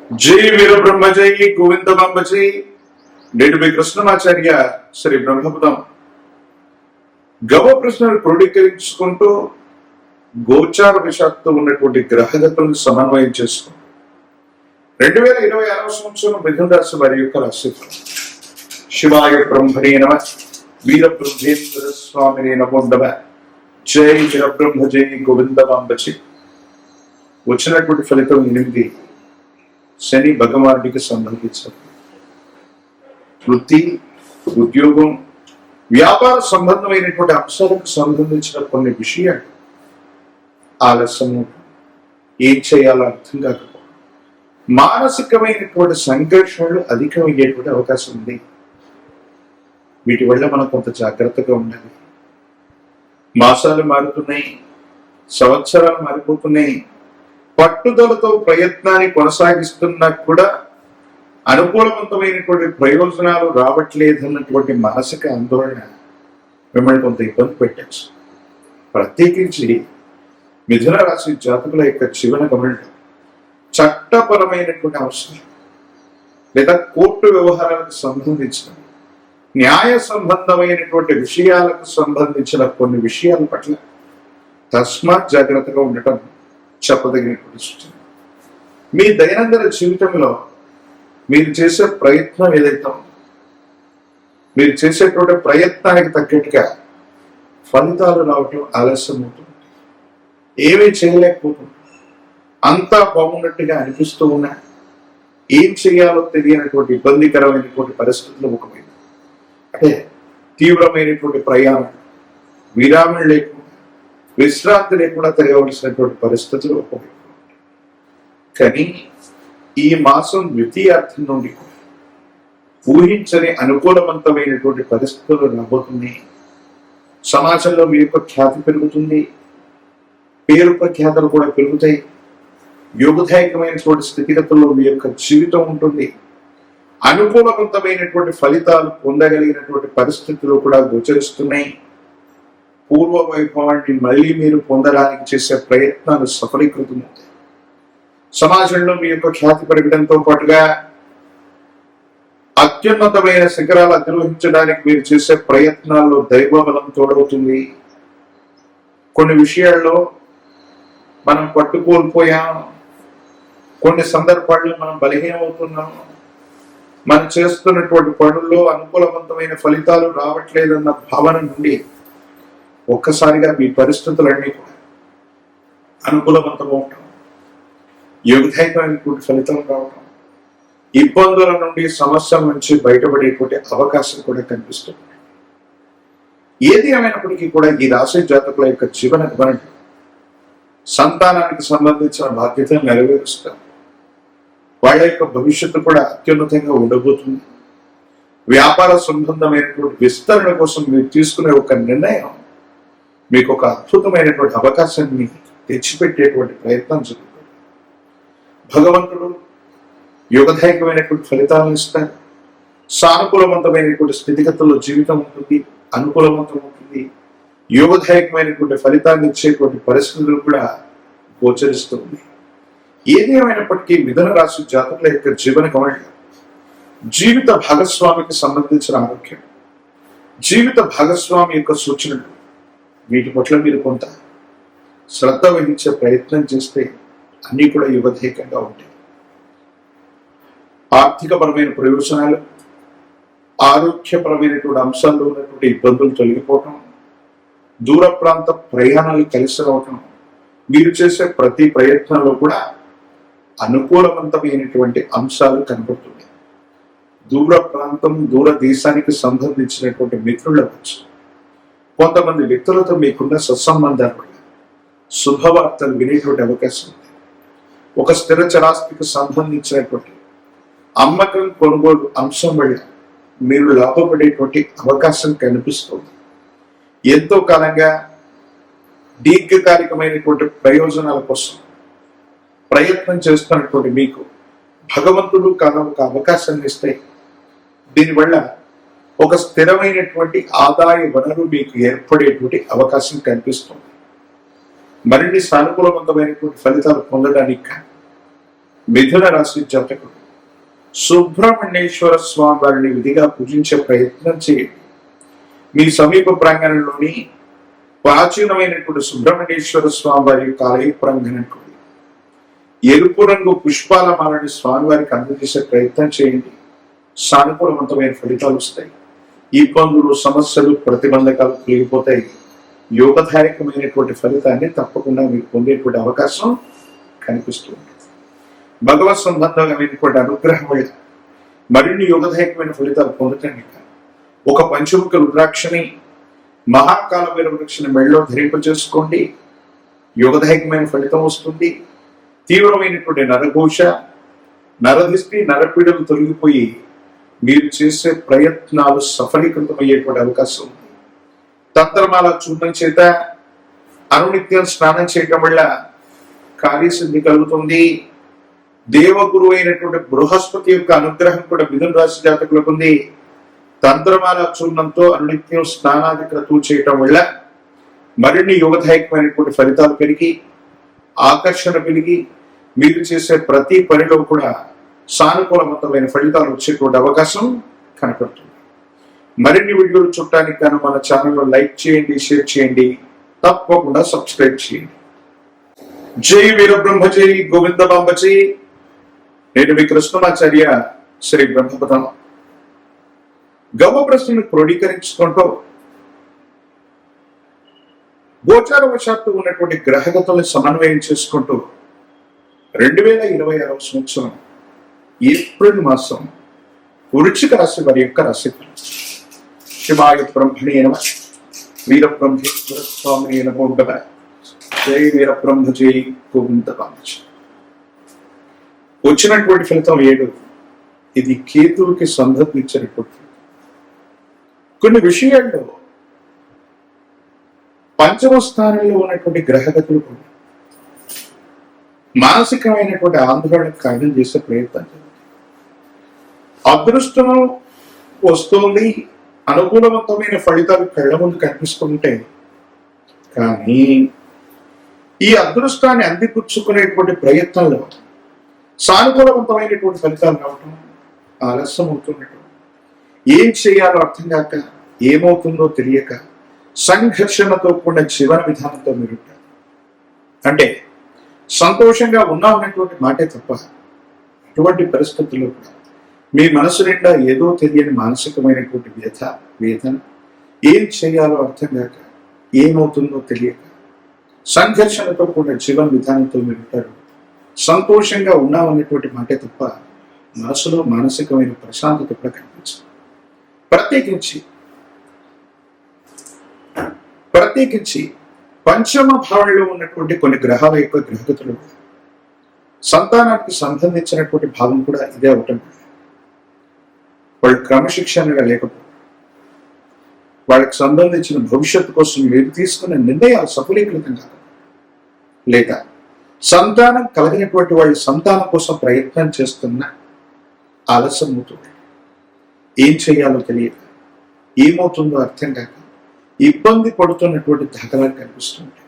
జై వీర బ్రహ్మజై గోవిందమాంబజై. నేడు మీ కృష్ణమాచార్య శ్రీ బ్రహ్మపదం గవ ప్రశ్నలు క్రోడీకరించుకుంటూ గోచార విషాక్తో ఉన్నటువంటి గ్రహగతులను సమన్వయం చేసుకుంటూ 2026 సంవత్సరం మిథున రాశి వారి యొక్క రాశి శివాయ బ్రహ్మణే నమ. వీర బ్రహ్మేంద్ర స్వామినే నమో నమ. జై వీర బ్రహ్మజై గోవిందమాంబజై. వచ్చినటువంటి ఫలితం 8. శని భగవానుడికి సంబంధించిన వృత్తి, ఉద్యోగం, వ్యాపార సంబంధమైనటువంటి అంశాలకు సంబంధించిన కొన్ని విషయాలు ఆలస్యము, ఏం చేయాలో అర్థం కాకపోవడం, మానసికమైనటువంటి సంఘర్షణలు అధికమయ్యేటువంటి అవకాశం ఉంది. వీటి వల్ల మనం కొంత జాగ్రత్తగా ఉండాలి. మాసాలు మారుతున్నాయి, సంవత్సరాలు మారిపోతున్నాయి. పట్టుదలతో ప్రయత్నాన్ని కొనసాగిస్తున్నా కూడా అనుకూలవంతమైనటువంటి ప్రయోజనాలు రావట్లేదన్నటువంటి మానసిక ఆందోళన మిమ్మల్ని కొంత ఇబ్బంది పెట్టచ్చు. ప్రత్యేకించి మిథున రాశి జాతకుల యొక్క జీవన గమనంలో చట్టపరమైనటువంటి అవసరం లేదా కోర్టు వ్యవహారాలకు సంబంధించిన న్యాయ సంబంధమైనటువంటి విషయాలకు సంబంధించిన కొన్ని విషయాల పట్ల తస్మాత్ జాగ్రత్తగా ఉండటం చెప్పదగినటువంటి సూచన. మీ దైనందిన జీవితంలో మీరు చేసే ప్రయత్నం ఏదైతే ఉందో, మీరు చేసేటువంటి ప్రయత్నానికి తగ్గట్టుగా ఫలితాలు రావటం ఆలస్యం అవుతుంది. ఏమీ చేయలేకపోతుంది. అంతా బాగున్నట్టుగా అనిపిస్తూ ఉన్నా ఏం చేయాలో తెలియనటువంటి ఇబ్బందికరమైనటువంటి పరిస్థితులు ముఖ్యమైనవి. అంటే తీవ్రమైనటువంటి ప్రయాణం, విరామం లేకుండా, విశ్రాంతి లేకుండా తిరగవలసినటువంటి పరిస్థితులు ఉపయోగం. కానీ ఈ మాసం ద్వితీయార్థం నుండి ఊహించని అనుకూలవంతమైనటువంటి పరిస్థితులు రాబోతున్నాయి. సమాజంలో మీ యొక్క ఖ్యాతి పెరుగుతుంది, పేరు ప్రఖ్యాతలు కూడా పెరుగుతాయి. యోగదాయకమైనటువంటి స్థితిగతుల్లో మీ యొక్క జీవితం ఉంటుంది. అనుకూలవంతమైనటువంటి ఫలితాలు పొందగలిగినటువంటి పరిస్థితులు కూడా గోచరిస్తున్నాయి. పూర్వ వైభవాన్ని మళ్ళీ మీరు పొందడానికి చేసే ప్రయత్నాలు సఫలీకృతమవుతాయి. సమాజంలో మీ యొక్క ఖ్యాతి పెరగడంతో పాటుగా అత్యున్నతమైన శిఖరాలు అధిరోహించడానికి మీరు చేసే ప్రయత్నాల్లో దైవబలం తోడవుతుంది. కొన్ని విషయాల్లో మనం పట్టుకోల్పోయాం, కొన్ని సందర్భాల్లో మనం బలహీనమవుతున్నాం. మనం చేస్తున్నటువంటి పనుల్లో అనుకూలవంతమైన ఫలితాలు రావట్లేదన్న భావన నుండి ఒక్కసారిగా మీ పరిస్థితులన్నీ కూడా అనుకూలవంతంగా యోగదాయకమైనటువంటి ఫలితాలు రావటం, ఇబ్బందుల నుండి, సమస్యల నుంచి బయటపడేటువంటి అవకాశం కూడా కనిపిస్తుంది. ఏది ఏమైనప్పటికీ కూడా ఈ రాశి జాతకుల యొక్క జీవన గమనం సంతానానికి సంబంధించిన బాధ్యతలు నెరవేరుస్తారు. వాళ్ళ యొక్క భవిష్యత్తు కూడా అత్యున్నతంగా ఉండబోతుంది. వ్యాపార సంబంధమైనటువంటి విస్తరణ కోసం మీరు తీసుకునే ఒక నిర్ణయం మీకు ఒక అద్భుతమైనటువంటి అవకాశాన్ని తెచ్చిపెట్టేటువంటి ప్రయత్నం జరుగుతుంది. భగవంతుడు యోగదాయకమైనటువంటి ఫలితాలను ఇస్తారు. సానుకూలవంతమైనటువంటి స్థితిగతుల్లో జీవితం ఉంటుంది, అనుకూలవంతం ఉంటుంది. యోగదాయకమైనటువంటి ఫలితాన్ని ఇచ్చేటువంటి పరిస్థితులు కూడా గోచరిస్తుంది. ఏది ఏమైనప్పటికీ మిథున రాశి జాతకుల యొక్క జీవన గమనంలో జీవిత భాగస్వామికి సంబంధించిన ఆరోగ్యం, జీవిత భాగస్వామి యొక్క సూచనలు, వీటి పట్ల మీరు కొంత శ్రద్ధ వహించే ప్రయత్నం చేస్తే అన్నీ కూడా యువధేకంగా ఉంటాయి. ఆర్థికపరమైన ప్రయోజనాలు, ఆరోగ్యపరమైనటువంటి అంశాల్లో ఉన్నటువంటి ఇబ్బందులు తొలగిపోవటం, దూర ప్రాంత ప్రయాణాలు కలిసి రావటం, మీరు చేసే ప్రతి ప్రయత్నంలో కూడా అనుకూలవంతమైనటువంటి అంశాలు కనబడుతున్నాయి. దూర ప్రాంతం, దూర దేశానికి సంబంధించినటువంటి మిత్రులు అవ్వచ్చు. కొంతమంది వ్యక్తులతో మీకున్న సత్సంబంధాల వల్ల శుభవార్తలు వినేటువంటి అవకాశం ఉంది. ఒక స్థిర చరాస్తికి సంబంధించినటువంటి అమ్మకం, కొనుగోలు అంశం వల్ల మీరు లాభపడేటువంటి అవకాశం కనిపిస్తుంది. ఎంతో కాలంగా దీర్ఘకాలికమైనటువంటి ప్రయోజనాల కోసం ప్రయత్నం చేస్తున్నటువంటి మీకు భగవంతుడు ఒక అవకాశాన్ని ఇస్తే దీనివల్ల ఒక స్థిరమైనటువంటి ఆదాయ వనరు మీకు ఏర్పడేటువంటి అవకాశం కనిపిస్తుంది. మరిన్ని సానుకూలవంతమైనటువంటి ఫలితాలు పొందడానికి మిథున రాశి జాతకుడు సుబ్రహ్మణ్యేశ్వర స్వామి వారిని విధిగా పూజించే ప్రయత్నం చేయండి. మీ సమీప ప్రాంగణంలోని ప్రాచీనమైనటువంటి సుబ్రహ్మణ్యేశ్వర స్వామి వారి యొక్క ఆలయ ప్రాంగణంకు ఎరుపు రంగు పుష్పాల మాలని స్వామివారికి అందజేసే ప్రయత్నం చేయండి. సానుకూలవంతమైన ఫలితాలు వస్తాయి. ఇబ్బందులు, సమస్యలు, ప్రతిబంధకాలు తొలగిపోతాయి. యోగదాయకమైనటువంటి ఫలితాన్ని తప్పకుండా మీరు పొందేటువంటి అవకాశం కనిపిస్తుంది. భగవత్ సంబంధమైనటువంటి అనుగ్రహం వల్ల మరిన్ని యోగదాయకమైన ఫలితాలు పొందటానికి ఒక పంచముఖ రుద్రాక్షని, మహాకాలమైన వృక్షని మెళ్ళలో ధరింపజేసుకోండి. యోగదాయకమైన ఫలితం వస్తుంది. తీవ్రమైనటువంటి నరఘోష, నరదిష్టి, నరపీడలు తొలగిపోయి మీరు చేసే ప్రయత్నాలు సఫలీకృతమయ్యేటువంటి అవకాశం ఉంది. తంత్రమాల చూడడం చేత అనునిత్యం స్నానం చేయటం వల్ల కార్యసిద్ధి కలుగుతుంది. దేవగురు అయినటువంటి బృహస్పతి యొక్క అనుగ్రహం కూడా మిథున రాశి జాతకులకు ఉంది. తంత్రమాల చూర్ణంతో అనునిత్యం స్నానాది క్రతువులు చేయటం వల్ల మరిన్ని యోగదాయకమైనటువంటి ఫలితాలు పెరిగి, ఆకర్షణ పెరిగి, మీరు చేసే ప్రతి పనిలో కూడా సానుకూలవంతమైన ఫలితాలు వచ్చేటువంటి అవకాశం కనపడుతుంది. మరిన్ని వీడియోలు చూడటానికి గాను మన ఛానల్లో లైక్ చేయండి, షేర్ చేయండి, తప్పకుండా సబ్స్క్రైబ్ చేయండి. జై వీరబ్రహ్మ, జై గోవిందమాంబ జై. నేను మీ కృష్ణమాచార్య శ్రీ బ్రహ్మపదం. గవ ప్రశ్నను క్రోడీకరించుకుంటూ గోచారవశాత్తు ఉన్నటువంటి గ్రహగతుల్ని సమన్వయం చేసుకుంటూ 2026 సంవత్సరం ఏప్రిల్ మాసం వృశ్చిక రాశి వారి యొక్క రాశి శివాయ బ్రహ్మణే నమః. వీరబ్రహ్మేశ్వర స్వామినే నమో నమః. జై వీరబ్రహ్మ, జై గోవిందమాంబ. వచ్చినటువంటి ఫలితం 7. ఇది కేతువుకి సంబంధించినటువంటి కొన్ని విషయాల్లో పంచమ స్థానంలో ఉన్నటువంటి గ్రహగతులు కూడా మానసికమైనటువంటి ఆందోళనకు కారణం చేసే ప్రయత్నం జరుగుతుంది. అదృష్టం వస్తుంది, అనుకూలవంతమైన ఫలితాలు కళ్ళ ముందు కనిపిస్తుంటే కానీ ఈ అదృష్టాన్ని అందిపుచ్చుకునేటువంటి ప్రయత్నంలో సానుకూలవంతమైనటువంటి ఫలితాలు రావటం ఆలస్యం అవుతున్నట్టు, ఏం చేయాలో అర్థం కాక, ఏమవుతుందో తెలియక సంఘర్షణతో కూడిన జీవన విధానంతో మీరు ఉంటారు. అంటే సంతోషంగా ఉన్నామనేటువంటి మాటే తప్ప అటువంటి పరిస్థితుల్లో కూడా మీ మనసు నిండా ఏదో తెలియని మానసికమైనటువంటి వ్యథ, వేదన, ఏం చేయాలో అర్థం కాక, ఏమవుతుందో తెలియక సంఘర్షణతో కూడిన జీవన విధానంతో మీరు ఉంటారు. సంతోషంగా ఉన్నామనేటువంటి మాటే తప్ప మనసులో మానసికమైన ప్రశాంతత కూడా కనిపించదు. ప్రత్యేకించి పంచమ భావంలో ఉన్నటువంటి కొన్ని గ్రహాల యొక్క గ్రహగతులు సంతానానికి సంబంధించినటువంటి భావం కూడా ఇదే అవటం. వాళ్ళు క్రమశిక్షణగా లేకపోతే వాళ్ళకి సంబంధించిన భవిష్యత్తు కోసం మీరు తీసుకున్న నిర్ణయాలు సఫలీకృతం కాదు, లేదా సంతానం కలిగినటువంటి వాళ్ళు సంతానం కోసం ప్రయత్నం చేస్తున్న ఆలస్యం అవుతుంది. ఏం చేయాలో తెలియక, ఏమవుతుందో అర్థం కాక ఇబ్బంది పడుతున్నటువంటి దాఖలాలు కనిపిస్తుంటాయి.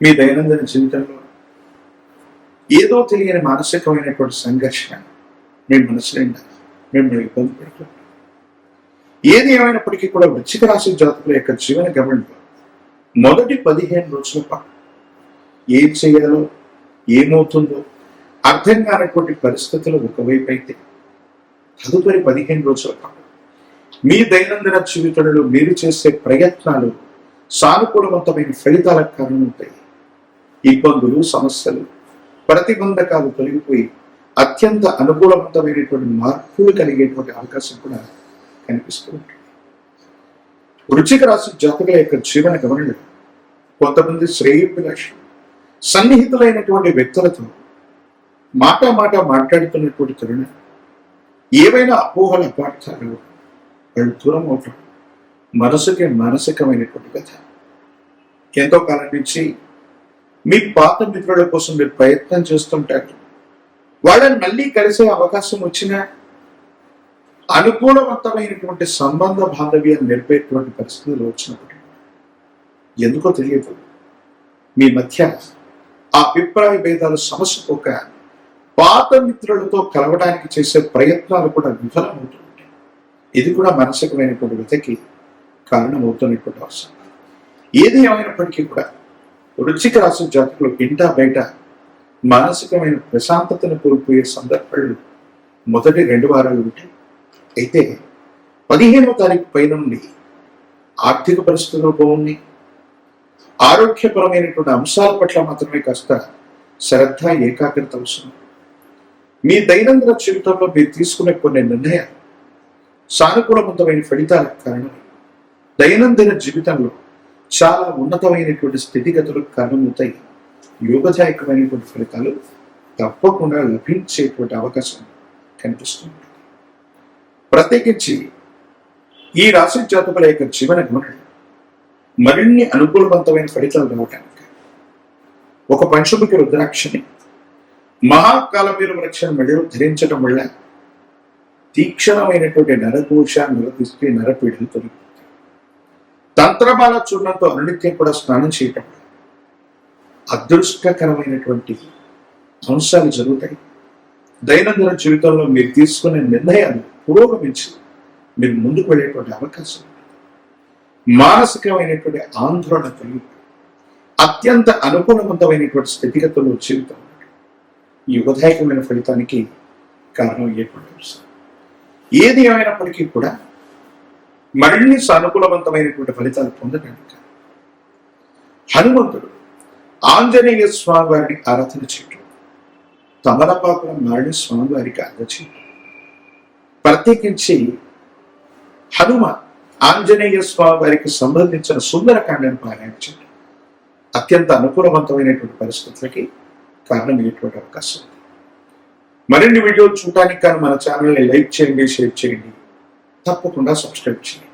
మీ దైనందిన జీవితంలో ఏదో తెలియని మానసికమైనటువంటి సంఘర్షణ మీ మనసు నిండా మిమ్మల్ని ఇబ్బంది పెడుతుంది. ఏది ఏమైనప్పటికీ కూడా వృశ్చిక రాశి జాతకుల యొక్క జీవన గమనంలో మొదటి 15 రోజుల పాటు ఏం చేయాలో, ఏమవుతుందో అర్థం కానటువంటి పరిస్థితులు ఒకవైపు అయితే, తదుపరి 15 రోజుల పాటు మీ దైనందిన జీవితంలో మీరు చేసే ప్రయత్నాలు సానుకూలవంతమైన ఫలితాలకు కారణమవుతాయి. ఇబ్బందులు, సమస్యలు, ప్రతిబంధకాలు తొలగిపోయి అత్యంత అనుకూలవంతమైనటువంటి మార్పులు కలిగేటువంటి అవకాశం కూడా కనిపిస్తూ ఉంటుంది. వృశ్చిక రాశి జాతకుల యొక్క జీవన గమనంలో కొంతమంది శ్రేయోభిలాషులు, సన్నిహితులైనటువంటి వ్యక్తులతో మాట మాట్లాడుతున్నటువంటి తరుణం ఏవైనా అపోహల అపార్థాలు వాళ్ళు దూరం అవటం మనసుకి మానసికమైనటువంటి కథ. ఎంతో కాలం నుంచి మీ పాత మిత్రుల కోసం మీరు ప్రయత్నం చేస్తుంటారు. వాళ్ళని మళ్ళీ కలిసే అవకాశం వచ్చినా అనుకూలవంతమైనటువంటి సంబంధ బాంధవ్యాన్ని నిలిపేటువంటి పరిస్థితులు వచ్చినప్పుడు ఎందుకో తెలియదు మీ మధ్య ఆ అభిప్రాయ భేదాలు సమస్యపోక పాత మిత్రులతో కలవడానికి చేసే ప్రయత్నాలు కూడా విఫలమవుతుంటాయి. ఇది కూడా మానసికమైనటువంటి వ్యతకి కారణమవుతున్నటువంటి అవసరం. ఏది ఏమైనప్పటికీ కూడా వృశ్చిక రాశి జాతకులు ఇంటా బయట మానసికమైన ప్రశాంతతను కోల్పోయే సందర్భాలు మొదటి 2 వారాలు ఉంటాయి. అయితే 15వ తారీఖు పై నుండి ఆర్థిక పరిస్థితులు బాగున్నాయి. ఆరోగ్యపరమైనటువంటి అంశాల పట్ల మాత్రమే కాస్త శ్రద్ధ, ఏకాగ్రత అవసరం. మీ దైనందిన జీవితంలో మీరు తీసుకునే కొన్ని నిర్ణయాలు సానుకూలవంతమైన ఫలితాలకు కారణమై దైనందిన జీవితంలో చాలా ఉన్నతమైనటువంటి స్థితిగతులకు కారణమవుతాయి. యోగదాయకమైనటువంటి ఫలితాలు తప్పకుండా లభించేటువంటి అవకాశం కనిపిస్తుంది. ప్రత్యేకించి ఈ రాశి జాతకుల యొక్క జీవన గమనం మరిన్ని అనుకూలవంతమైన ఫలితాలు రావడానికి ఒక పంచముఖి రుద్రాక్షని మహాకాలవీర వృక్షం మెడలో ధరించడం వల్ల తీక్షణమైనటువంటి నరఘోష, నరదిష్టి, నరపీడలు తొలగిపోతాయి. తంత్రమాల చూర్ణంతో అనునిత్యం కూడా స్నానం చేయటం వల్ల అదృష్టకరమైనటువంటి అంశాలు జరుగుతాయి. దైనందిన జీవితంలో మీరు తీసుకునే నిర్ణయాలు పురోగమించి మీరు ముందుకు వెళ్ళేటువంటి అవకాశం ఉంటుంది. మానసికమైనటువంటి ఆందోళన కలిగి అత్యంత అనుకూలవంతమైనటువంటి స్థితిగతుల్లో జీవితం యుగదాయకమైన ఫలితానికి కారణం అయ్యేటువంటి అంశం. ఏది ఏమైనప్పటికీ కూడా మరిన్ని సానుకూలవంతమైనటువంటి ఫలితాలు పొందడానికి హనుమంతుడు ఆంజనేయ స్వామి వారిని ఆరాధన చేయటం, తమలపాకుల మారిని స్వామివారికి అందచేయటం, ప్రత్యేకించి హనుమ ఆంజనేయ స్వామి వారికి సంబంధించిన సుందరకాండను పారాయణ చేయటం అత్యంత అనుకూలవంతమైనటువంటి పరిస్థితులకి కారణమయ్యేటువంటి అవకాశం ఉంది. మరిన్ని వీడియోలు చూడటానికి కానీ మన ఛానల్ని లైక్ చేయండి, షేర్ చేయండి, తప్పకుండా సబ్స్క్రైబ్ చేయండి.